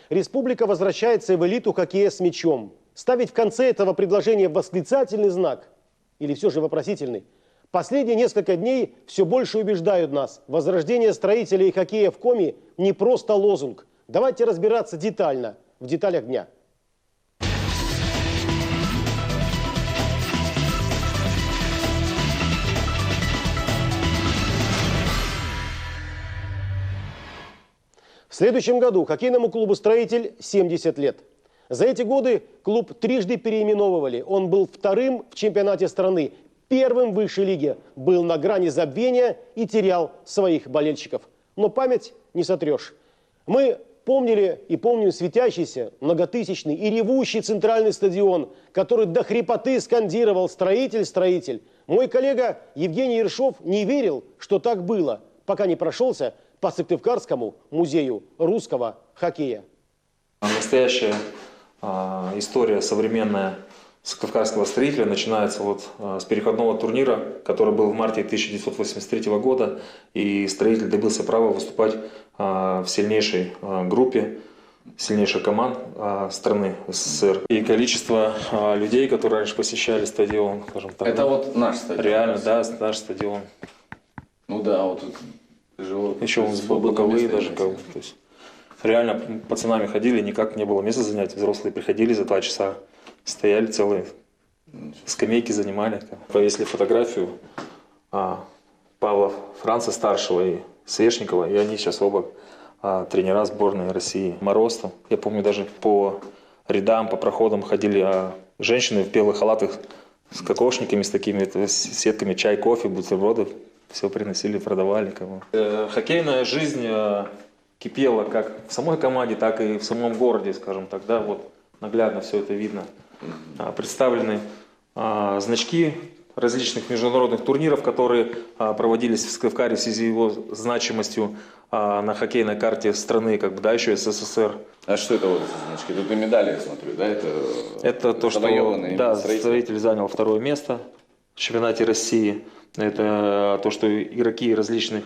Республика возвращается в элиту хоккея с мячом. Ставить в конце этого предложения восклицательный знак или все же вопросительный? Последние несколько дней все больше убеждают нас. Возрождение строителей хоккея в Коми не просто лозунг. Давайте разбираться детально в деталях дня. В следующем году хоккейному клубу «Строитель» 70 лет. За эти годы клуб трижды переименовывали. Он был вторым в чемпионате страны, первым в высшей лиге, был на грани забвения и терял своих болельщиков. Но память не сотрешь. Мы помнили и помним светящийся, многотысячный и ревущий центральный стадион, который до хрипоты скандировал «Строитель, строитель». Мой коллега Евгений Ершов не верил, что так было, пока не прошелся по Сыктывкарскому музею русского хоккея. Настоящая история современная Сыктывкарского строителя начинается с переходного турнира, который был в марте 1983 года. И строитель добился права выступать в сильнейшей группе, сильнейших команд страны СССР. И количество людей, которые раньше посещали стадион, скажем так. Это вот наш стадион? Реально, да, наш стадион. Ну да, вот тут живу. Еще боковые даже. То есть, реально пацанами ходили, никак не было места занять. Взрослые приходили за 2 часа, стояли целые, скамейки занимали. Повесили фотографию Павла Франца старшего и Свешникова, и они сейчас оба тренера сборной России. Мороз там, я помню, даже по рядам, по проходам ходили женщины в белых халатах с кокошниками, с такими сетками, чай, кофе, бутерброды. Все приносили, продавали. Хоккейная жизнь кипела как в самой команде, так и в самом городе, скажем так. Да, вот наглядно все это видно. Представлены значки различных международных турниров, которые проводились в Сыктывкаре в связи с его значимостью на хоккейной карте страны, еще СССР. А что это вот за значки? Тут и медали, я смотрю, да? Это то, что строитель занял 2-е место в чемпионате России. Это то, что игроки различных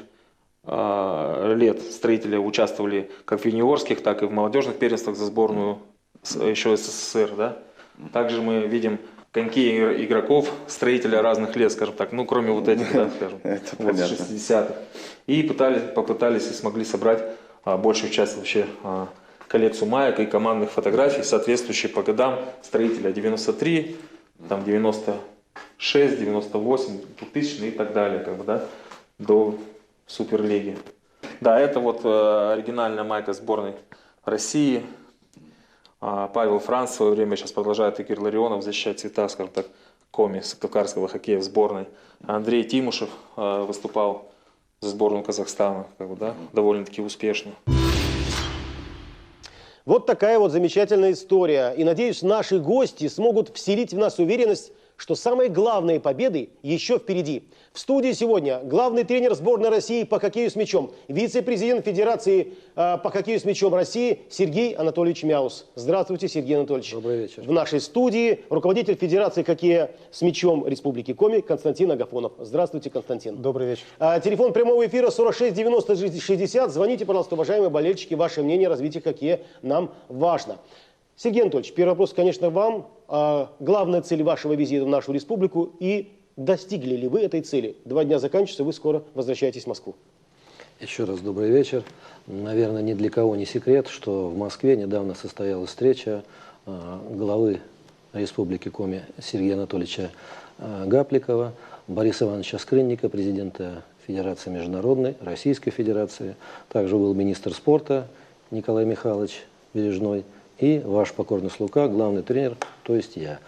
лет строителя участвовали как в юниорских, так и в молодежных первенствах за сборную еще СССР. Да? Также мы видим коньки игроков строителя разных лет, скажем так, кроме вот этих, да, скажем, 60-х. И попытались и смогли собрать большую часть вообще коллекцию маек и командных фотографий, соответствующие по годам строителя 93, 96, 98, 2000 и так далее, до Суперлиги. Да, это оригинальная майка сборной России. Павел Франц в свое время сейчас продолжает, Игорь Ларионов защищать цвета, скажем так, Коми, сыктывкарского хоккея в сборной. Андрей Тимушев выступал за сборную Казахстана, довольно-таки успешно. Вот такая замечательная история. И надеюсь, наши гости смогут вселить в нас уверенность, что самые главные победы еще впереди. В студии сегодня главный тренер сборной России по хоккею с мячом, вице-президент Федерации по хоккею с мячом России Сергей Анатольевич Мяус. Здравствуйте, Сергей Анатольевич. Добрый вечер. В нашей студии руководитель Федерации хоккея с мячом Республики Коми Константин Агафонов. Здравствуйте, Константин. Добрый вечер. Телефон прямого эфира 46 90 60. Звоните, пожалуйста, уважаемые болельщики. Ваше мнение о развитии хоккея нам важно. Сергей Анатольевич, первый вопрос, конечно, вам. Главная цель вашего визита в нашу республику и достигли ли вы этой цели? 2 дня заканчиваются, вы скоро возвращаетесь в Москву. Еще раз добрый вечер. Наверное, ни для кого не секрет, что в Москве недавно состоялась встреча главы Республики Коми Сергея Анатольевича Гапликова, Бориса Ивановича Скрынника, президента Федерации Международной, Российской Федерации. Также был министр спорта Николай Михайлович Бережной и ваш покорный слуга, главный тренер, то есть я.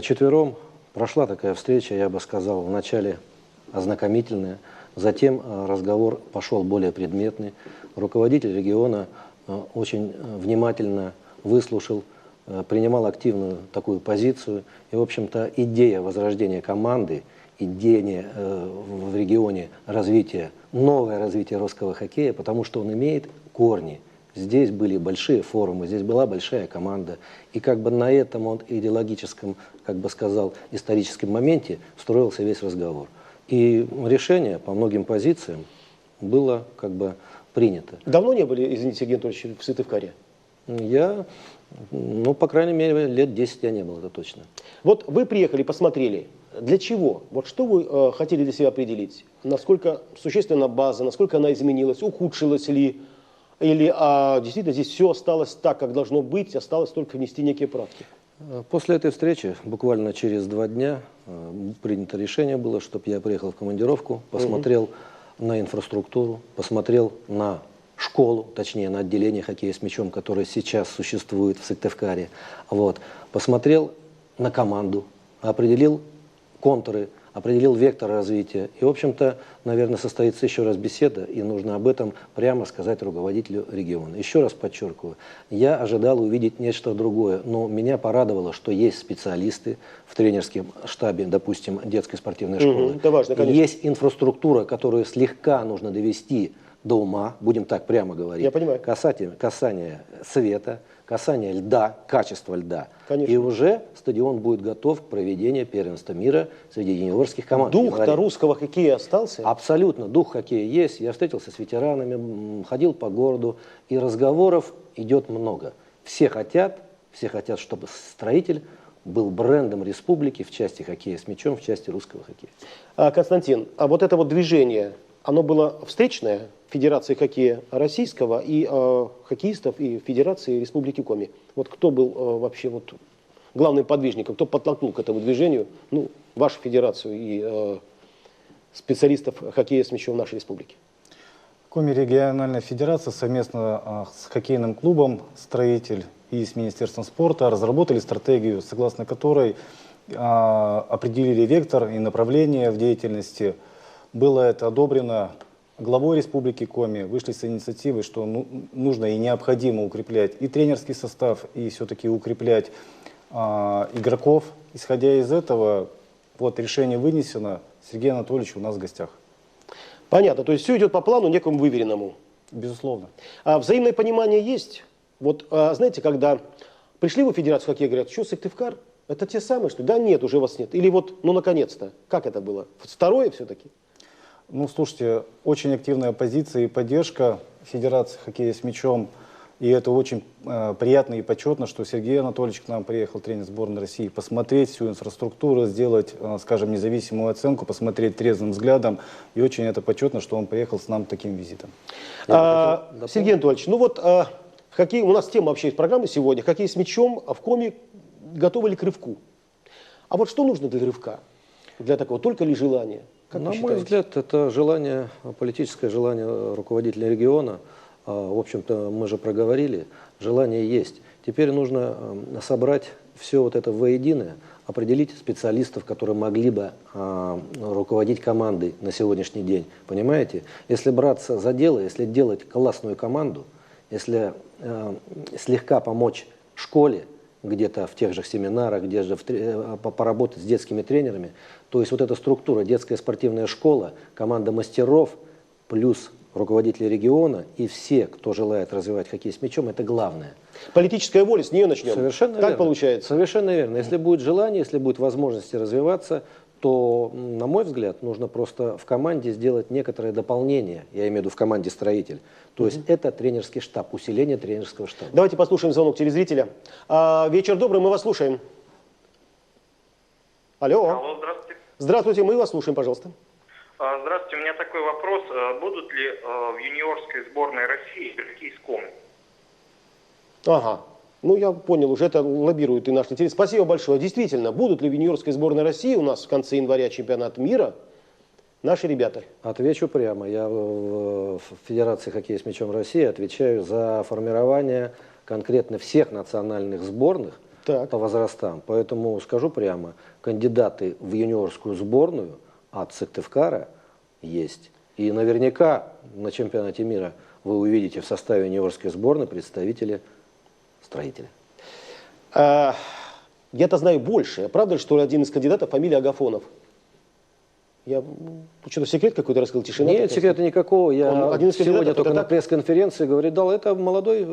Четвером прошла такая встреча, я бы сказал, вначале ознакомительная, затем разговор пошел более предметный. Руководитель региона очень внимательно выслушал, принимал активную такую позицию. И, в общем-то, идея возрождения команды, идея в регионе развития, новое развитие русского хоккея, потому что он имеет корни. Здесь были большие форумы, здесь была большая команда. И на этом идеологическом, историческом моменте строился весь разговор. И решение по многим позициям было принято. Давно не были, извините, Сергей Анатольевич, в Сыктывкаре? Я, ну, по крайней мере, лет 10 я не был, это точно. Вот вы приехали, посмотрели. Для чего? Вот что вы хотели для себя определить? Насколько существенна база, насколько она изменилась, ухудшилась ли? Или действительно здесь все осталось так, как должно быть, осталось только внести некие правки? После этой встречи, буквально через 2 дня, принято решение было, чтобы я приехал в командировку, посмотрел на инфраструктуру, посмотрел на школу, точнее на отделение хоккея с мячом, которое сейчас существует в Сыктывкаре. Вот. Посмотрел на команду, определил контуры, определил вектор развития. И, в общем-то, наверное, состоится еще раз беседа, и нужно об этом прямо сказать руководителю региона. Еще раз подчеркиваю, я ожидал увидеть нечто другое, но меня порадовало, что есть специалисты в тренерском штабе, допустим, детской спортивной школы. Это важно, конечно. Есть инфраструктура, которую слегка нужно довести до ума, будем так прямо говорить. Я понимаю. Касание света, касание льда, качество льда. Конечно. И уже стадион будет готов к проведению первенства мира среди юниорских команд. Дух-то русского хоккея остался? Абсолютно. Дух хоккея есть. Я встретился с ветеранами, ходил по городу, и разговоров идет много. Все хотят, чтобы строитель был брендом республики в части хоккея с мячом, в части русского хоккея. Константин, а вот это вот движение, оно было встречное Федерации хоккея российского и хоккеистов и Федерации Республики Коми? Вот кто был вообще вот главным подвижником, кто подтолкнул к этому движению, ну, вашу федерацию и специалистов хоккея с мячом в нашей республике? Коми региональная федерация совместно с хоккейным клубом «Строитель» и с Министерством спорта разработали стратегию, согласно которой определили вектор и направление в деятельности. Было это одобрено главой Республики Коми, вышли с инициативой, что нужно и необходимо укреплять и тренерский состав, и все-таки укреплять игроков. Исходя из этого, вот решение вынесено. Сергей Анатольевич у нас в гостях. Понятно, то есть все идет по плану некому выверенному. Безусловно. А взаимное понимание есть? Вот знаете, когда пришли в Федерацию хоккея, говорят, что Сыктывкар? Это те самые, что ли? Да нет, уже вас нет. Или вот, ну наконец-то. Как это было? Второе все-таки? Ну, слушайте, очень активная позиция и поддержка Федерации хоккея с мячом. И это очень приятно и почетно, что Сергей Анатольевич к нам приехал, тренер сборной России, посмотреть всю инфраструктуру, сделать, скажем, независимую оценку, посмотреть трезвым взглядом. И очень это почетно, что он приехал с нам таким визитом. Сергей Анатольевич, ну вот хоккей, у нас тема вообще из программы сегодня. Хоккей с мячом, в Коми готовы ли к рывку? А вот что нужно для рывка? Для такого? Только ли желание? Как На мой взгляд, это желание, политическое желание руководителя региона. В общем-то, мы же проговорили, желание есть. Теперь нужно собрать все вот это воедино, определить специалистов, которые могли бы руководить командой на сегодняшний день. Понимаете? Если браться за дело, если делать классную команду, если слегка помочь школе, где-то в тех же семинарах, где-то поработать с детскими тренерами. То есть вот эта структура, детская спортивная школа, команда мастеров, плюс руководители региона и все, кто желает развивать хоккей с мячом, это главное. Политическая воля, с нее начнем. Совершенно так верно. Получается? Совершенно верно. Если будет желание, если будет возможность развиваться, то, на мой взгляд, нужно просто в команде сделать некоторое дополнение, я имею в виду в команде «Строитель». То есть это тренерский штаб, усиление тренерского штаба. Давайте послушаем звонок телезрителя. Вечер добрый, мы вас слушаем. Алло. Алло, здравствуйте. Здравствуйте, мы вас слушаем, пожалуйста. Здравствуйте, у меня такой вопрос. Будут ли в юниорской сборной России игроки из Коми? Ага. Ну, я понял, уже это лоббирует и наш интерес. Спасибо большое. Действительно, будут ли в юниорской сборной России у нас в конце января чемпионат мира наши ребята? Отвечу прямо. Я в Федерации хоккея с мячом России отвечаю за формирование конкретно всех национальных сборных по возрастам. Поэтому скажу прямо, кандидаты в юниорскую сборную от Сыктывкара есть. И наверняка на чемпионате мира вы увидите в составе юниорской сборной представителей «Строителя». Я-то знаю больше. Правда ли, что один из кандидатов фамилия Агафонов? Я что-то секрет какой-то раскрыл, тишина. Нет, секрета никакого. Я один из сегодня только на так? пресс-конференции говорю, да, это молодой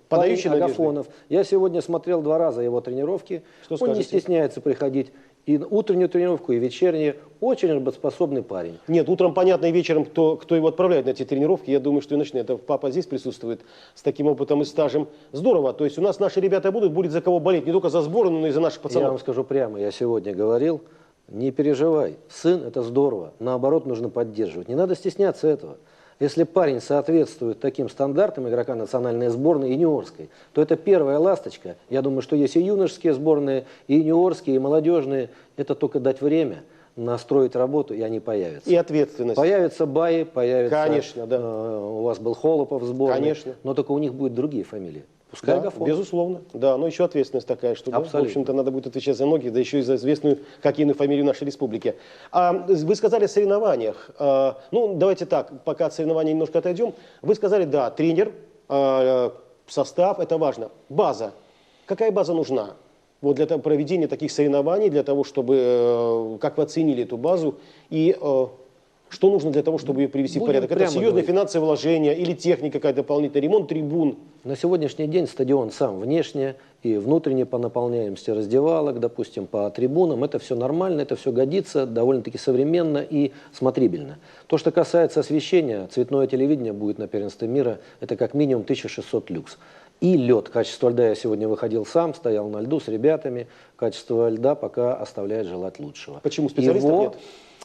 Подающий парень надежды. Агафонов. Я сегодня смотрел 2 раза его тренировки. Что Он не скажете? стесняется приходить И утреннюю тренировку, и вечернюю. Очень работоспособный парень. Нет, утром понятно, и вечером, кто его отправляет на эти тренировки. Я думаю, что и начнет. Это папа здесь присутствует с таким опытом и стажем. Здорово. То есть у нас наши ребята будет за кого болеть. Не только за сборную, но и за наших Я пацанов. вам скажу прямо, я сегодня говорил, не переживай, сын это здорово, наоборот нужно поддерживать. Не надо стесняться этого. Если парень соответствует таким стандартам игрока национальной сборной и юниорской, то это первая ласточка. Я думаю, что есть и юношеские сборные, и юниорские, и молодежные. Это только дать время, настроить работу, и они появятся. И ответственность. Появятся Баи, появятся... Конечно, да. У вас был Холопов в сборной. Конечно. Но только у них будут другие фамилии. Пускай Да, Агафонов. безусловно. Да, но еще ответственность такая, что, да, в Абсолютно. общем-то, надо будет отвечать за многих, да еще и за известную хоккейную фамилию нашей республики. Вы сказали о соревнованиях. Ну, давайте так, пока от соревнований немножко отойдем. Вы сказали, да, тренер, состав, это важно. База. Какая база нужна? Вот для проведения таких соревнований, для того, чтобы, как вы оценили эту базу, и что нужно для того, чтобы ее привести в Будем порядок? Это прямо серьезные говорить. финансовые вложения или техника какая-то дополнительная, ремонт трибун? На сегодняшний день стадион сам внешне и внутренне по наполняемости раздевалок, допустим, по трибунам. Это все нормально, это все годится, довольно-таки современно и смотрибельно. То, что касается освещения, цветное телевидение будет на первенстве мира, это как минимум 1600 люкс. И лед. Качество льда я сегодня выходил сам, стоял на льду с ребятами. Качество льда пока оставляет желать лучшего. Почему специалистов нет?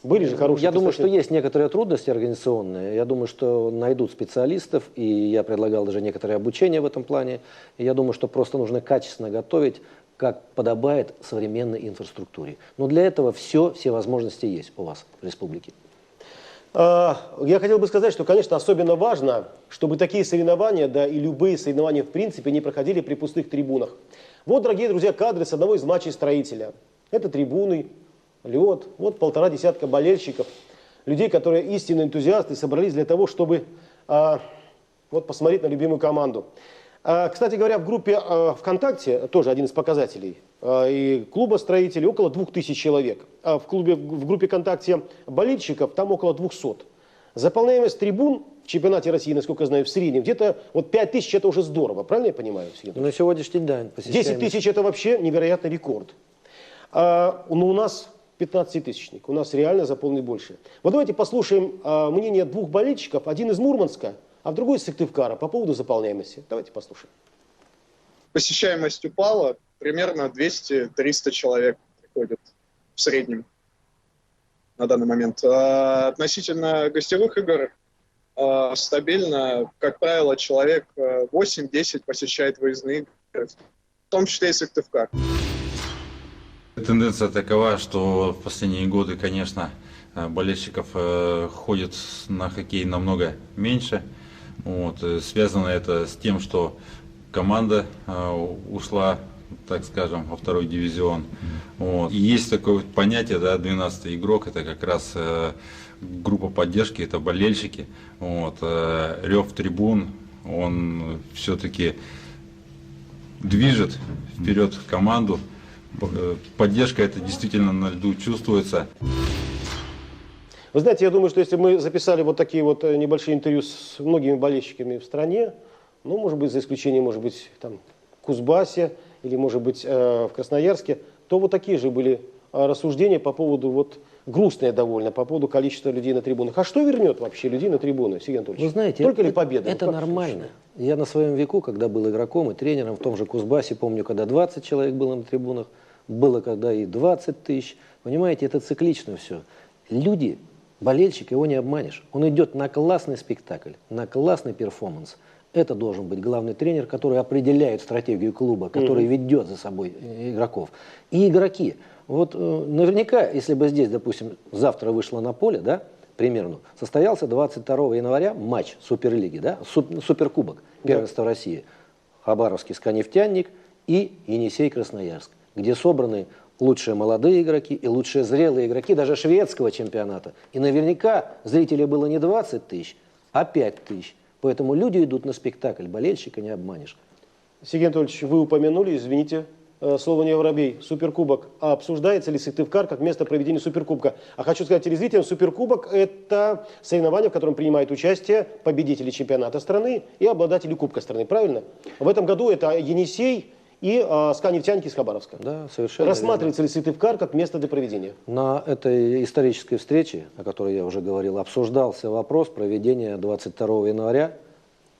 Были же хорошие. Я думаю, что поставщики. есть некоторые трудности организационные. Я думаю, что найдут специалистов, и я предлагал даже некоторое обучение в этом плане. И я думаю, что просто нужно качественно готовить, как подобает современной инфраструктуре. Но для этого все возможности есть у вас в республике. Я хотел бы сказать, что, конечно, особенно важно, чтобы такие соревнования, да и любые соревнования в принципе не проходили при пустых трибунах. Вот, дорогие друзья, кадры с одного из матчей строителя. Это трибуны, лед, вот 1,5 десятка болельщиков, людей, которые истинные энтузиасты, собрались для того, чтобы вот посмотреть на любимую команду. Кстати говоря, в группе ВКонтакте, тоже один из показателей, и клуба строителей около 2000 человек. А в группе ВКонтакте болельщиков там около 200. Заполняемость трибун в чемпионате России, насколько я знаю, в среднем где-то вот 5000 это уже здорово, правильно я понимаю? На сегодняшний день 10 тысяч это вообще невероятный рекорд. Но у нас 15-тысячник, у нас реально заполнен больше. Вот давайте послушаем мнение двух болельщиков, один из Мурманска, а другой из Сыктывкара по поводу заполняемости. Давайте послушаем. Посещаемость упала, примерно 200-300 человек приходит в среднем на данный момент. Относительно гостевых игр стабильно, как правило, человек 8-10 посещает выездные игры, в том числе и Сыктывкар. Тенденция такова, что в последние годы, конечно, болельщиков ходит на хоккей намного меньше. Вот. Связано это с тем, что команда ушла, так скажем, во второй дивизион. Вот. И есть такое понятие, да, 12-й игрок, это как раз группа поддержки, это болельщики. Вот. Рев трибун, он все-таки движет вперед команду. Поддержка это действительно на льду чувствуется. Вы знаете, я думаю, что если мы записали вот такие вот небольшие интервью с многими болельщиками в стране, ну, может быть, за исключением, может быть, там, в Кузбассе или, может быть, в Красноярске, то вот такие же были рассуждения по поводу, вот, грустные довольно, по поводу количества людей на трибунах. А что вернет вообще людей на трибуны, Сергей Анатольевич? Вы знаете, только ли победа? Это Ну, как нормально. Я на своем веку, когда был игроком и тренером в том же Кузбассе, помню, когда 20 человек было на трибунах, было когда и 20 тысяч. Понимаете, это циклично все. Люди, болельщик, его не обманешь. Он идет на классный спектакль, на классный перформанс. Это должен быть главный тренер, который определяет стратегию клуба, который ведет за собой игроков. И игроки. Вот наверняка, если бы здесь, допустим, завтра вышло на поле, да, примерно, состоялся 22 января матч Суперлиги, да, Суперкубок первенства России. Хабаровский «Сканефтяник» и Енисей-Красноярск, где собраны лучшие молодые игроки и лучшие зрелые игроки даже шведского чемпионата. И наверняка зрителей было не 20 тысяч, а 5 тысяч. Поэтому люди идут на спектакль, болельщика не обманешь. Сергей Анатольевич, вы упомянули, извините, слово не воробей, Суперкубок. А обсуждается ли Сыктывкар как место проведения Суперкубка? А хочу сказать телезрителям, Суперкубок – это соревнование, в котором принимают участие победители чемпионата страны и обладатели Кубка страны, правильно? В этом году это Енисей и СКА «Нефтяники» из Хабаровска. Да, совершенно Рассматривается ли Сыктывкар как место для проведения? На этой исторической встрече, о которой я уже говорил, обсуждался вопрос проведения 22 января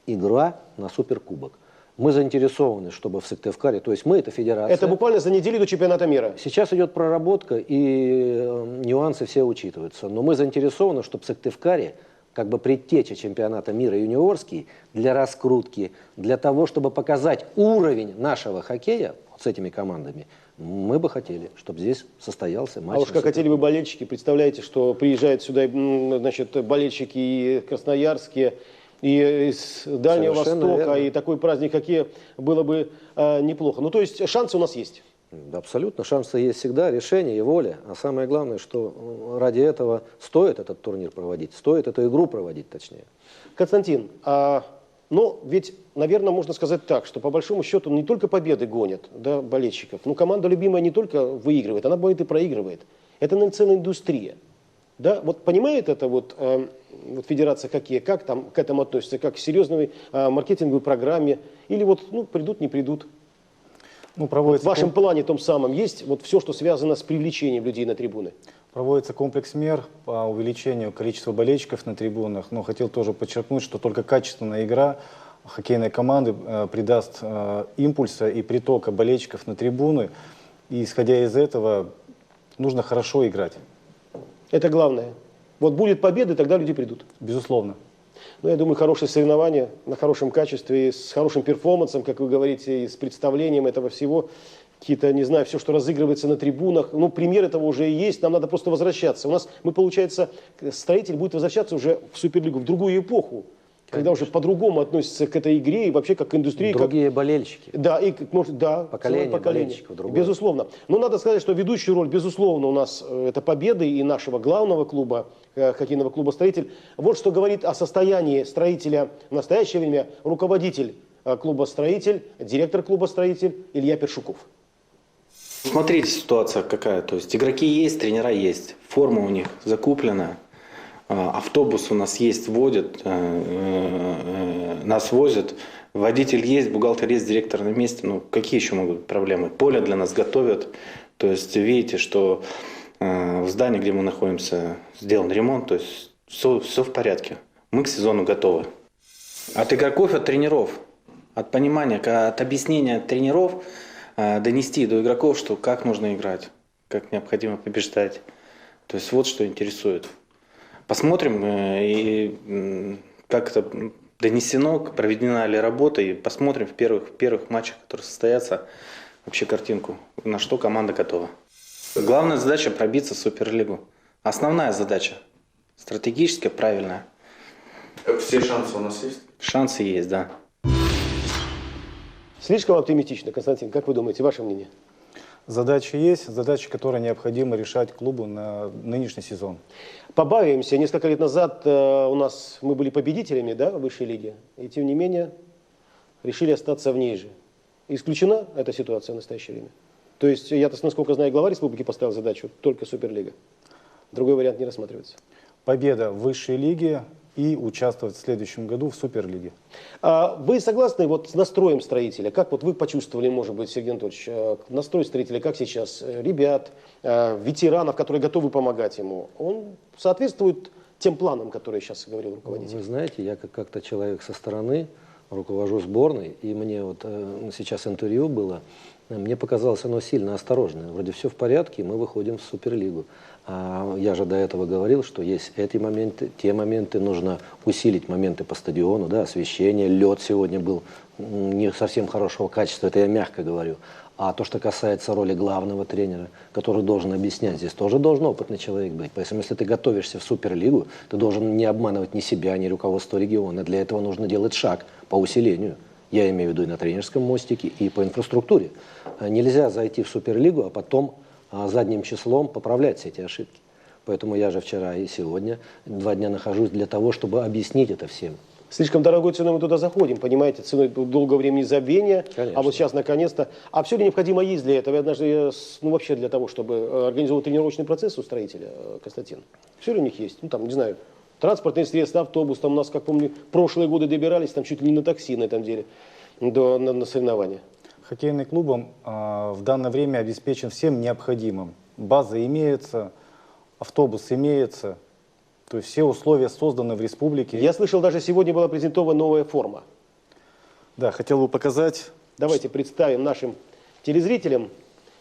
игра на Суперкубок. Мы заинтересованы, чтобы в Сыктывкаре, то есть мы это федерация. Это буквально за неделю до чемпионата мира. Сейчас идет проработка и нюансы все учитываются. Но мы заинтересованы, чтобы в Сыктывкаре как бы предтеча чемпионата мира юниорский для раскрутки, для того, чтобы показать уровень нашего хоккея вот с этими командами, мы бы хотели, чтобы здесь состоялся матч. А уж как хотели бы болельщики, представляете, что приезжают сюда, значит, болельщики и красноярские, и из Дальнего Совершенно Востока, верно. и такой праздник хоккея было бы неплохо. Ну, то есть шансы у нас есть. Да, абсолютно, шансы есть всегда, решение и воля. А самое главное, что ради этого стоит этот турнир проводить, стоит эту игру проводить, точнее. Константин, но ведь, наверное, можно сказать так, что по большому счету не только победы гонят, да, болельщиков, но команда любимая не только выигрывает, она бывает и проигрывает. Это, наверное, целая индустрия. Да? Вот понимает это вот Федерация хоккея, как там к этому относится, как к серьезной маркетинговой программе, или вот придут, не придут? Ну, В вашем плане том самом есть вот все, что связано с привлечением людей на трибуны? Проводится комплекс мер по увеличению количества болельщиков на трибунах, но хотел тоже подчеркнуть, что только качественная игра хоккейной команды придаст импульса и притока болельщиков на трибуны, и исходя из этого нужно хорошо играть. Это главное. Вот будет победа, тогда люди придут. Безусловно. Ну, я думаю, хорошее соревнование на хорошем качестве, с хорошим перформансом, как вы говорите, и с представлением этого всего. Какие-то, не знаю, все, что разыгрывается на трибунах. Ну, пример этого уже и есть, нам надо просто возвращаться. Мы, получается, строитель будет возвращаться уже в Суперлигу, в другую эпоху. Когда уже по-другому относятся к этой игре и вообще как к индустрии. Другие болельщики. Да, и может, да, Поколение болельщиков другое. Безусловно. Но надо сказать, что ведущую роль, безусловно, у нас это победы и нашего главного клуба, хоккейного клуба «Строитель». Вот что говорит о состоянии строителя в настоящее время руководитель клуба «Строитель», директор клуба «Строитель» Илья Першуков. Смотрите, ситуация какая. То есть игроки есть, тренера есть, форма у них закуплена. Автобус у нас есть, водят, нас возят, водитель есть, бухгалтер есть, директор на месте. Ну, какие еще могут быть проблемы? Поле для нас готовят. То есть видите, что в здании, где мы находимся, сделан ремонт. То есть все в порядке. Мы к сезону готовы. От игроков, от тренеров, от понимания, от объяснения тренеров донести до игроков, что как нужно играть, как необходимо побеждать. То есть вот что интересует. Посмотрим, и как это донесено, проведена ли работа, и посмотрим в первых матчах, которые состоятся, вообще картинку, на что команда готова. Главная задача – пробиться в Суперлигу. Основная задача – стратегическая, правильная. Все шансы у нас есть? Шансы есть, да. Слишком оптимистично, Константин, как вы думаете, ваше мнение? Задачи есть, задачи, которые необходимо решать клубу на нынешний сезон. Побаиваемся. Несколько лет назад мы были победителями, да, в высшей лиге, и тем не менее решили остаться в ней же. Исключена эта ситуация в настоящее время? То есть, я-то, насколько знаю, глава республики поставил задачу только Суперлига. Другой вариант не рассматривается. Победа в высшей лиге и участвовать в следующем году в Суперлиге. Вы согласны вот с настроем строителя? Как вот вы почувствовали, может быть, Сергей Анатольевич, настрой строителя, как сейчас ребят, ветеранов, которые готовы помогать ему? Он соответствует тем планам, которые сейчас говорил руководитель? Вы знаете, я как-то человек со стороны руковожу сборной, и мне вот сейчас интервью было, мне показалось оно сильно осторожное. Вроде все в порядке, мы выходим в Суперлигу. А я же до этого говорил, что есть эти моменты, те моменты, нужно усилить моменты по стадиону, да, освещение, лед сегодня был не совсем хорошего качества, это я мягко говорю. А то, что касается роли главного тренера, который должен объяснять, здесь тоже должен опытный человек быть. Поэтому, если ты готовишься в Суперлигу, ты должен не обманывать ни себя, ни руководство региона. Для этого нужно делать шаг по усилению. Я имею в виду и на тренерском мостике, и по инфраструктуре. Нельзя зайти в Суперлигу, а потом задним числом поправлять все эти ошибки. Поэтому я же вчера и сегодня 2 дня нахожусь для того, чтобы объяснить это всем. Слишком дорогой ценой мы туда заходим, понимаете, ценой долгого времени забвения, Конечно. а вот сейчас наконец-то. А все ли необходимо есть для этого? Однажды, вообще для того, чтобы организовать тренировочный процесс у строителя, Константин, все ли у них есть? Ну там, не знаю, транспортные средства, автобус, там у нас, как помню, прошлые годы добирались, там чуть ли не на такси на этом деле, на соревнования. Хоккейный клубом в данное время обеспечен всем необходимым. База имеется, автобус имеется, то есть все условия созданы в республике. Я слышал, даже сегодня была презентована новая форма. Да, хотел бы показать. Давайте представим нашим телезрителям.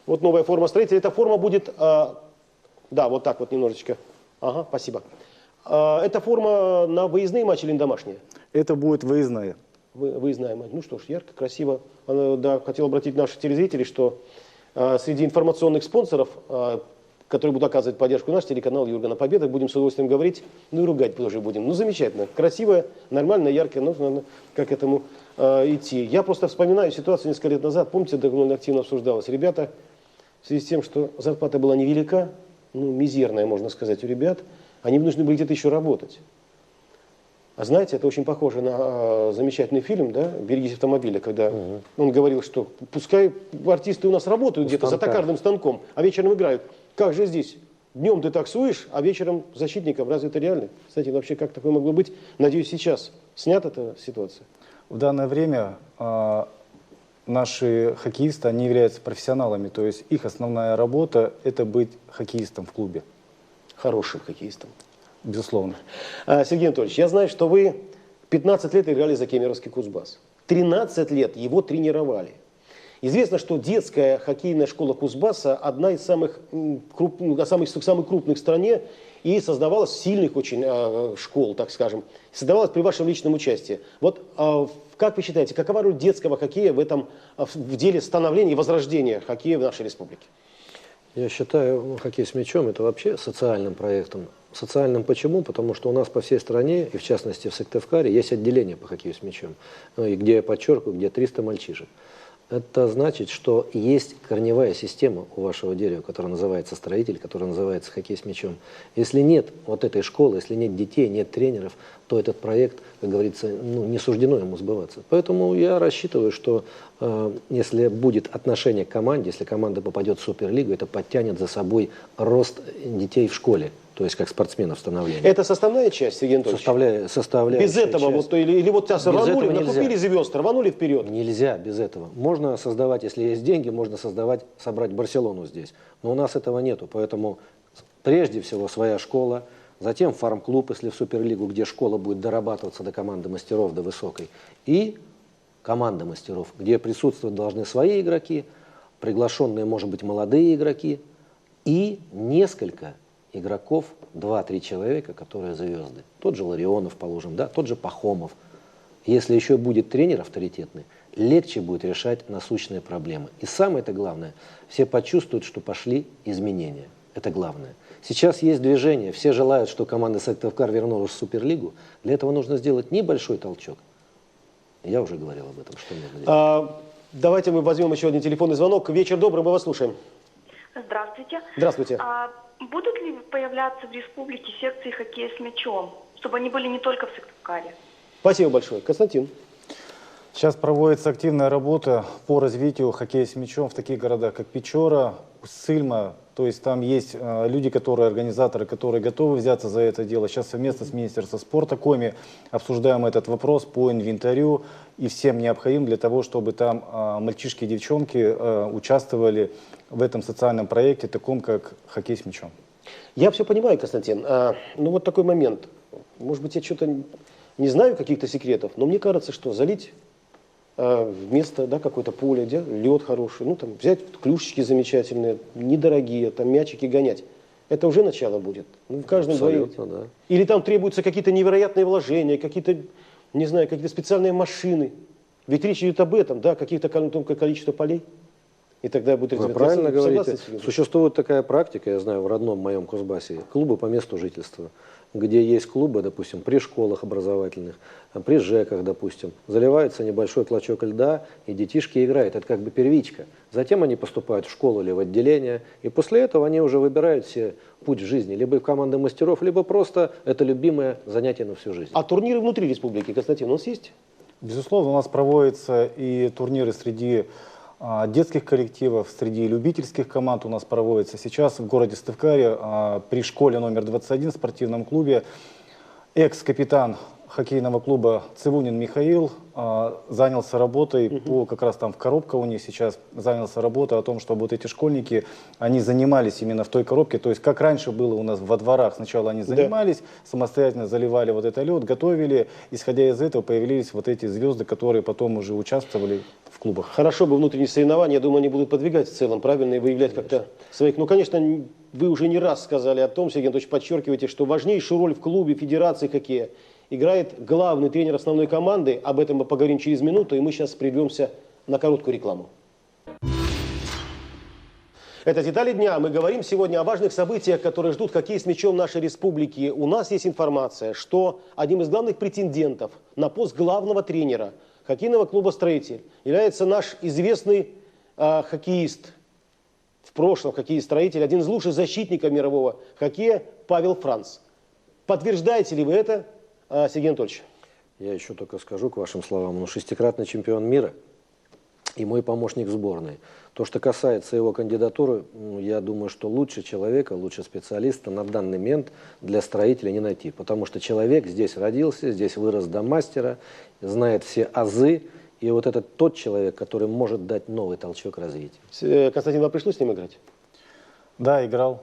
Вот новая форма строителя. Эта форма будет, да, вот так вот немножечко. Ага, спасибо. Эта форма на выездные матчи или на домашние? Это будет выездная. Выездная матч. Ну что ж, ярко, красиво. Да, хотел обратить наших телезрителей, что среди информационных спонсоров, которые будут оказывать поддержку, наш телеканал «Юргена Победа», будем с удовольствием говорить, ну и ругать тоже будем. Ну замечательно, красиво, нормально, ярко, нужно как к этому идти. Я просто вспоминаю ситуацию несколько лет назад, помните, довольно активно обсуждалось. Ребята, в связи с тем, что зарплата была невелика, ну мизерная, можно сказать, у ребят, они должны были где-то еще работать. А знаете, это очень похоже на замечательный фильм, да, «Берегись автомобиля», когда он говорил, что пускай артисты у нас работают где-то за токарным станком, а вечером играют. Как же здесь? Днем ты таксуешь, а вечером защитником. Разве это реально? Кстати, вообще как такое могло быть? Надеюсь, сейчас снята эта ситуация. В данное время наши хоккеисты, они являются профессионалами, то есть их основная работа – это быть хоккеистом в клубе. Хорошим хоккеистом. Безусловно. Сергей Анатольевич, я знаю, что вы 15 лет играли за Кемеровский Кузбасс. 13 лет его тренировали. Известно, что детская хоккейная школа Кузбасса одна из самых крупных в стране и создавалась сильных очень школ, так скажем. Создавалась при вашем личном участии. Вот как вы считаете, какова роль детского хоккея в деле становления и возрождения хоккея в нашей республике? Я считаю, хоккей с мячом – это вообще социальным проектом. Социальным почему? Потому что у нас по всей стране, и в частности в Сыктывкаре, есть отделение по хоккею с мячом. И где, я подчеркиваю, где 300 мальчишек. Это значит, что есть корневая система у вашего дерева, которая называется строитель, которая называется хоккей с мячом. Если нет вот этой школы, если нет детей, нет тренеров, то этот проект, как говорится, не суждено ему сбываться. Поэтому я рассчитываю, что если будет отношение к команде, если команда попадет в Суперлигу, это подтянет за собой рост детей в школе. То есть как спортсменов становления. Это составная часть, Сергей Анатольевич? Составляющая без этого часть. Вот, или вот сейчас рванули, этого накупили звезд, рванули вперед. Нельзя без этого. Можно создавать, если есть деньги, можно собрать Барселону здесь. Но у нас этого нету. Поэтому прежде всего своя школа, затем фарм-клуб, если в Суперлигу, где школа будет дорабатываться до команды мастеров, до высокой. И команда мастеров, где присутствовать должны свои игроки, приглашенные, может быть, молодые игроки и несколько игроков, 2-3 человека, которые звезды. Тот же Ларионов, положим, да, тот же Пахомов. Если еще будет тренер авторитетный, легче будет решать насущные проблемы. И самое-то главное, все почувствуют, что пошли изменения. Это главное. Сейчас есть движение, все желают, что команда Сыктывкар вернулась в Суперлигу. Для этого нужно сделать небольшой толчок. Я уже говорил об этом, что нужно делать. Давайте мы возьмем еще один телефонный звонок. Вечер добрый, мы вас слушаем. Здравствуйте. Здравствуйте. Будут ли появляться в республике секции хоккея с мячом, чтобы они были не только в Сыктывкаре? Спасибо большое. Константин. Сейчас проводится активная работа по развитию хоккея с мячом в таких городах, как Печора, Сыльма. То есть там есть люди, организаторы, которые готовы взяться за это дело. Сейчас совместно с Министерством спорта Коми обсуждаем этот вопрос по инвентарю и всем необходимым для того, чтобы там мальчишки и девчонки участвовали в этом социальном проекте, таком как хоккей с мячом. Я все понимаю, Константин. Ну вот такой момент. Может быть, я что-то не знаю каких-то секретов, но мне кажется, что залить вместо какое-то поле, лед хороший, там взять клюшечки замечательные, недорогие, там мячики гонять. Это уже начало будет. В каждом дворе. Да. Или там требуются какие-то невероятные вложения, какие-то, не знаю, какие-то специальные машины. Ведь речь идет об этом, какие-то количество полей. И тогда будет Вы правильно говорите. Существует такая практика, я знаю, в родном моем Кузбассе, клубы по месту жительства, где есть клубы, допустим, при школах образовательных, при ЖЭКах, допустим, заливается небольшой клочок льда, и детишки играют. Это как бы первичка. Затем они поступают в школу или в отделение, и после этого они уже выбирают себе путь в жизни. Либо в команды мастеров, либо просто это любимое занятие на всю жизнь. А турниры внутри республики, Константин, у нас есть? Безусловно, у нас проводятся и турниры среди детских коллективов, среди любительских команд у нас проводится. Сейчас в городе Сыктывкаре при школе номер 21 в спортивном клубе экс-капитан хоккейного клуба Цивунин Михаил занялся работой по, как раз там в коробка у них сейчас занялся работой о том, чтобы вот эти школьники, они занимались именно в той коробке, то есть как раньше было у нас во дворах, сначала они занимались, самостоятельно заливали вот это лед, готовили, исходя из этого появились вот эти звезды, которые потом уже участвовали в клубах. Хорошо бы внутренние соревнования, я думаю, они будут подвигать в целом, правильно, и выявлять как-то своих. Ну, конечно, вы уже не раз сказали о том, Сергей Анатольевич, подчеркиваете, что важнейшую роль в клубе, федерации хоккея играет главный тренер основной команды. Об этом мы поговорим через минуту, и мы сейчас прервемся на короткую рекламу. Это «Детали дня». Мы говорим сегодня о важных событиях, которые ждут хоккей с мячом нашей республики. У нас есть информация, что одним из главных претендентов на пост главного тренера хоккейного клуба «Строитель» является наш известный хоккеист, в прошлом хоккеист-строитель, один из лучших защитников мирового хоккея Павел Франц. Подтверждаете ли вы это, Сергей Анатольевич? Я еще только скажу к вашим словам, он 6-кратный чемпион мира и мой помощник в сборной. То, что касается его кандидатуры, я думаю, что лучше человека, лучше специалиста на данный момент для строителя не найти. Потому что человек здесь родился, здесь вырос до мастера, знает все азы. И вот это тот человек, который может дать новый толчок развития. Константин, вам пришлось с ним играть? Да, играл.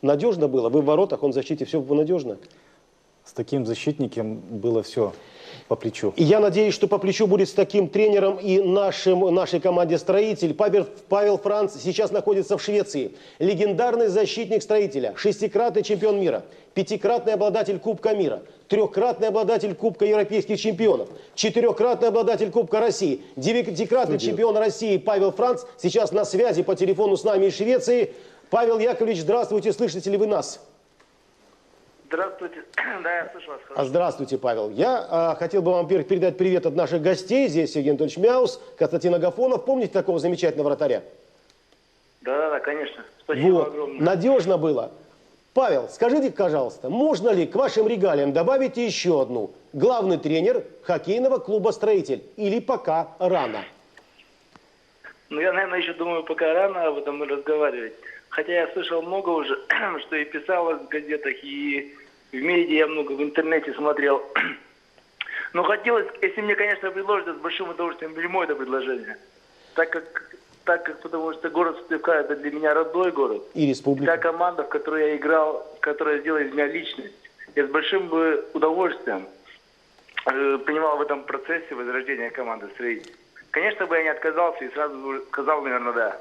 Надежно было? Вы в воротах, он в защите, все было надежно? С таким защитником было все по плечу. И я надеюсь, что по плечу будет с таким тренером и нашей команде «Строитель». Павел Франц сейчас находится в Швеции. Легендарный защитник «Строителя», 6-кратный чемпион мира, 5-кратный обладатель Кубка мира, 3-кратный обладатель Кубка европейских чемпионов, 4-кратный обладатель Кубка России, 9-кратный чемпион России Павел Франц сейчас на связи по телефону с нами из Швеции. Павел Яковлевич, здравствуйте, слышите ли вы нас? Здравствуйте. Да, я слышу вас хорошо. Здравствуйте, Павел. Я хотел бы вам передать привет от наших гостей. Здесь Сергей Анатольевич Мяус, Константин Агафонов. Помните такого замечательного вратаря? Да, конечно. Спасибо огромное. Надежно было. Павел, скажите, пожалуйста, можно ли к вашим регалиям добавить еще одну? Главный тренер хоккейного клуба «Строитель» или пока рано? Ну, я, наверное, еще думаю, пока рано об этом разговаривать. Хотя я слышал много уже, что и писалось в газетах, и в медиа, я много в интернете смотрел. Но хотелось, если мне, конечно, предложат, с большим удовольствием приму это предложение. Так как потому что город Сыктывкар — это для меня родной город. И республика. Та команда, в которой я играл, которая сделала из меня личность, я с большим бы удовольствием принимал в этом процессе возрождения команды «Строитель». Конечно бы я не отказался и сразу сказал, наверное, да.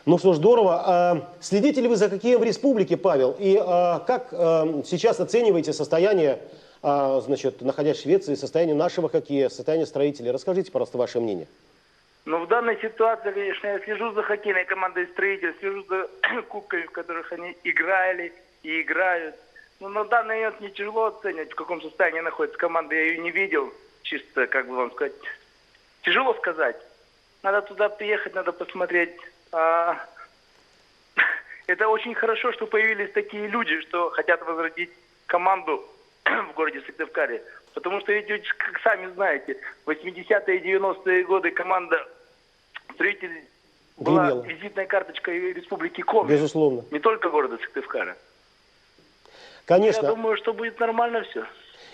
Ну что, здорово. Следите ли вы за хоккеем в республике, Павел? И как сейчас оцениваете состояние, значит, находясь в Швеции, состояние нашего хоккея, состояние «Строителей»? Расскажите, пожалуйста, ваше мнение. Ну, в данной ситуации, конечно, я слежу за хоккейной командой «Строитель», слежу за кубками, в которых они играли и играют. Но на данный момент не тяжело оценивать, в каком состоянии находится команда. Я ее не видел, чисто, как бы вам сказать. Тяжело сказать. Надо туда приехать, надо посмотреть. Это очень хорошо, что появились такие люди, что хотят возродить команду в городе Сыктывкаре. Потому что, ведь, как сами знаете, в 80-е и 90-е годы команда «Строитель» была визитной карточкой республики Коми. Безусловно. Не только города Сыктывкара. Конечно. Я думаю, что будет нормально все.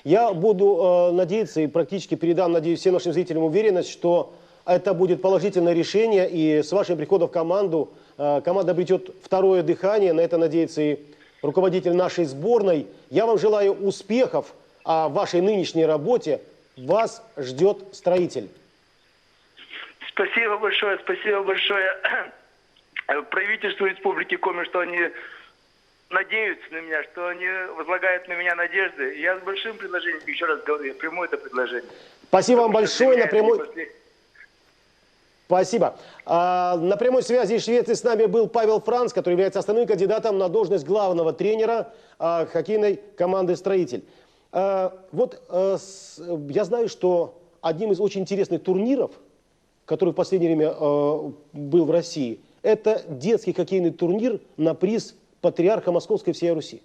Я буду надеяться и практически передам, надеюсь, всем нашим зрителям уверенность, что это будет положительное решение, и с вашим приходом в команду команда обретет второе дыхание. На это надеется и руководитель нашей сборной. Я вам желаю успехов в вашей нынешней работе. Вас ждет «Строитель». Спасибо большое правительству Республики Коми, что они надеются на меня, что они возлагают на меня надежды. Я с большим предложением, еще раз говорю, я приму это предложение. Спасибо вам большое. Спасибо. На прямой связи из Швеции с нами был Павел Франц, который является основным кандидатом на должность главного тренера хоккейной команды «Строитель». Я знаю, что одним из очень интересных турниров, который в последнее время был в России, это детский хоккейный турнир на приз патриарха Московской всей Руси.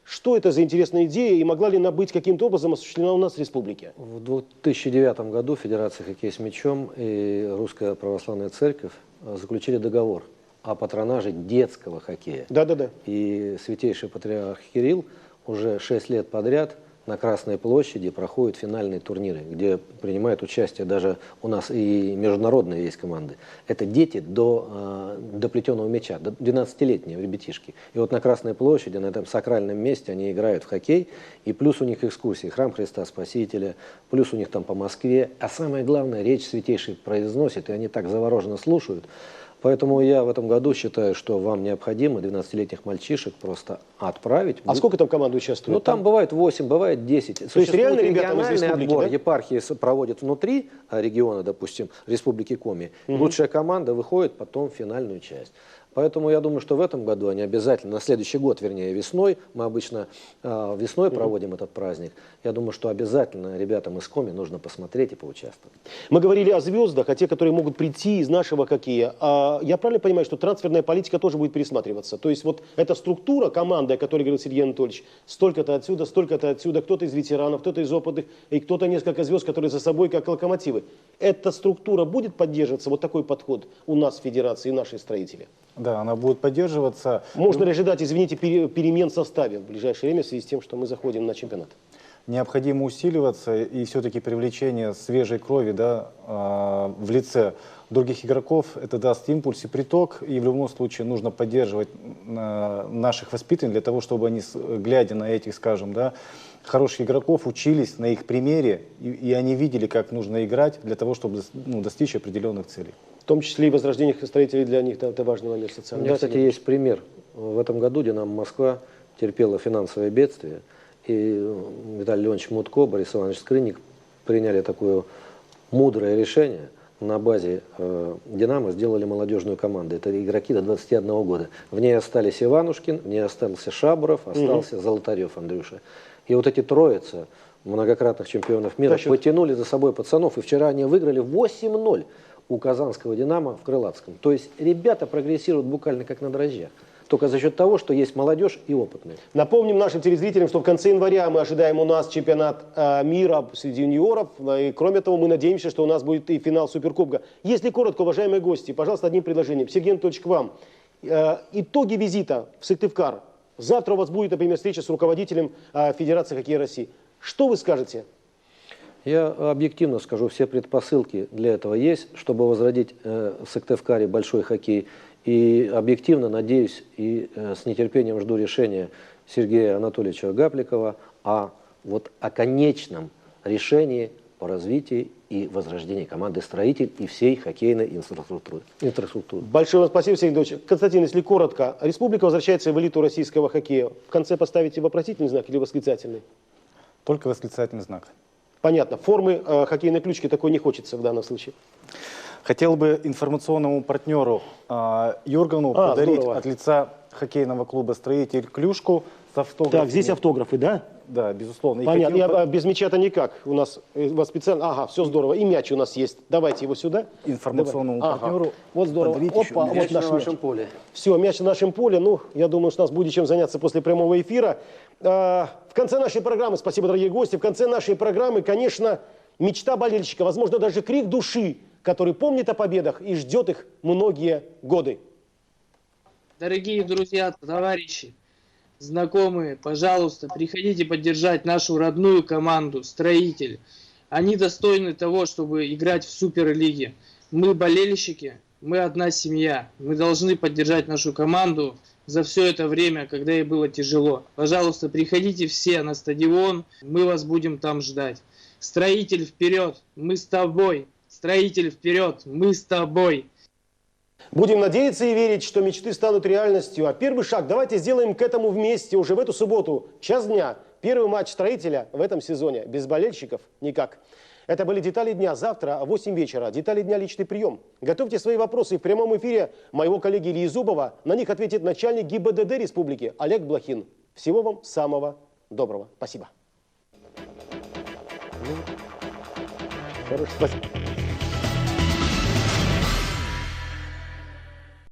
Что это за интересная идея и могла ли она быть каким-то образом осуществлена у нас в республике? В 2009 году Федерация хоккея с мячом и Русская православная церковь заключили договор о патронаже детского хоккея. Да-да-да. И святейший патриарх Кирилл уже 6 лет подряд на Красной площади проходят финальные турниры, где принимают участие даже у нас и международные есть команды. Это дети до плетеного мяча, до 12-летние ребятишки. И вот на Красной площади, на этом сакральном месте они играют в хоккей, и плюс у них экскурсии, храм Христа Спасителя, плюс у них там по Москве. А самое главное, речь Святейший произносит, и они так завороженно слушают. Поэтому я в этом году считаю, что вам необходимо 12-летних мальчишек просто отправить. А сколько там команд участвует? Ну, там бывает 8, бывает 10. То есть реально ребята из региональный республики, отбор, да? епархии проводят внутри региона, допустим, Республики Коми. Лучшая команда выходит потом в финальную часть. Поэтому я думаю, что в этом году они обязательно, на следующий год, вернее весной, мы обычно весной проводим этот праздник, я думаю, что обязательно ребятам из Коми нужно посмотреть и поучаствовать. Мы говорили о звездах, о тех, которые могут прийти из нашего хоккея. Я правильно понимаю, что трансферная политика тоже будет пересматриваться? То есть вот эта структура команды, о которой говорил Сергей Анатольевич, столько-то отсюда, кто-то из ветеранов, кто-то из опытных, и кто-то несколько звезд, которые за собой как локомотивы. Эта структура будет поддерживаться, вот такой подход у нас в федерации и наши строители? Да, она будет поддерживаться. Можно ли ожидать, извините, перемен в составе в ближайшее время в связи с тем, что мы заходим на чемпионат? Необходимо усиливаться и все-таки привлечение свежей крови, да, в лице других игроков. Это даст импульс и приток. И в любом случае нужно поддерживать наших воспитанников для того, чтобы они, глядя на этих, скажем, да, хороших игроков, учились на их примере. И они видели, как нужно играть для того, чтобы достичь определенных целей. В том числе и возрождение строителей для них, это важный момент У социальный. меня, кстати, есть пример. В этом году «Динамо Москва» терпела финансовое бедствие. И Виталий Леонидович Мутко, Борис Иванович Скрынник приняли такое мудрое решение. На базе «Динамо» сделали молодежную команду. Это игроки до 21 года. В ней остались Иванушкин, в ней остался Шабров, остался Золотарев Андрюша. И вот эти троица многократных чемпионов мира потянули за собой пацанов. И вчера они выиграли 8-0 у казанского «Динамо» в Крылатском. То есть ребята прогрессируют буквально как на дрожжах. Только за счет того, что есть молодежь и опытные. Напомним нашим телезрителям, что в конце января мы ожидаем у нас чемпионат мира среди юниоров. И кроме того, мы надеемся, что у нас будет и финал Суперкубка. Если коротко, уважаемые гости, пожалуйста, одним предложением. Сергей Анатольевич, к вам. Итоги визита в Сыктывкар. Завтра у вас будет, например, встреча с руководителем Федерации хоккея России. Что вы скажете? Я объективно скажу, все предпосылки для этого есть, чтобы возродить в Сыктывкаре большой хоккей. И объективно надеюсь и с нетерпением жду решения Сергея Анатольевича Гапликова о конечном решении по развитию и возрождению команды «Строитель» и всей хоккейной инфраструктуры. Большое вам спасибо, Сергей Анатольевич. Константин, если коротко, республика возвращается в элиту российского хоккея. В конце поставите вопросительный знак или восклицательный? Только восклицательный знак. Понятно. Формы хоккейной ключки такой не хочется в данном случае. Хотел бы информационному партнеру Юргану подарить здорово. от лица хоккейного клуба «Строитель» клюшку с автографом. Так, здесь автографы, да? Да, безусловно. Понятно. Без мяча-то никак. У нас специально. Ага, все здорово. И мяч у нас есть. Давайте его сюда. Информационному партнеру. Вот здорово. Опа, вот наш в нашем поле. Все, мяч на нашем поле. Ну, я думаю, что у нас будет чем заняться после прямого эфира. В конце нашей программы, спасибо, дорогие гости, в конце нашей программы, конечно, мечта болельщика, возможно, даже крик души, который помнит о победах и ждет их многие годы. Дорогие друзья, товарищи, знакомые, пожалуйста, приходите поддержать нашу родную команду «Строитель». Они достойны того, чтобы играть в Суперлиге. Мы болельщики, мы одна семья. Мы должны поддержать нашу команду за все это время, когда ей было тяжело. Пожалуйста, приходите все на стадион, мы вас будем там ждать. «Строитель» вперед, мы с тобой. «Строитель» вперед, мы с тобой. Будем надеяться и верить, что мечты станут реальностью. А первый шаг давайте сделаем к этому вместе уже в эту субботу. Час дня. Первый матч «Строителя» в этом сезоне. Без болельщиков никак. Это были «Детали дня». Завтра в 8 вечера. «Детали дня» — личный прием. Готовьте свои вопросы в прямом эфире моего коллеги Ильи Зубова. На них ответит начальник ГИБДД республики Олег Блохин. Всего вам самого доброго. Спасибо. Спасибо.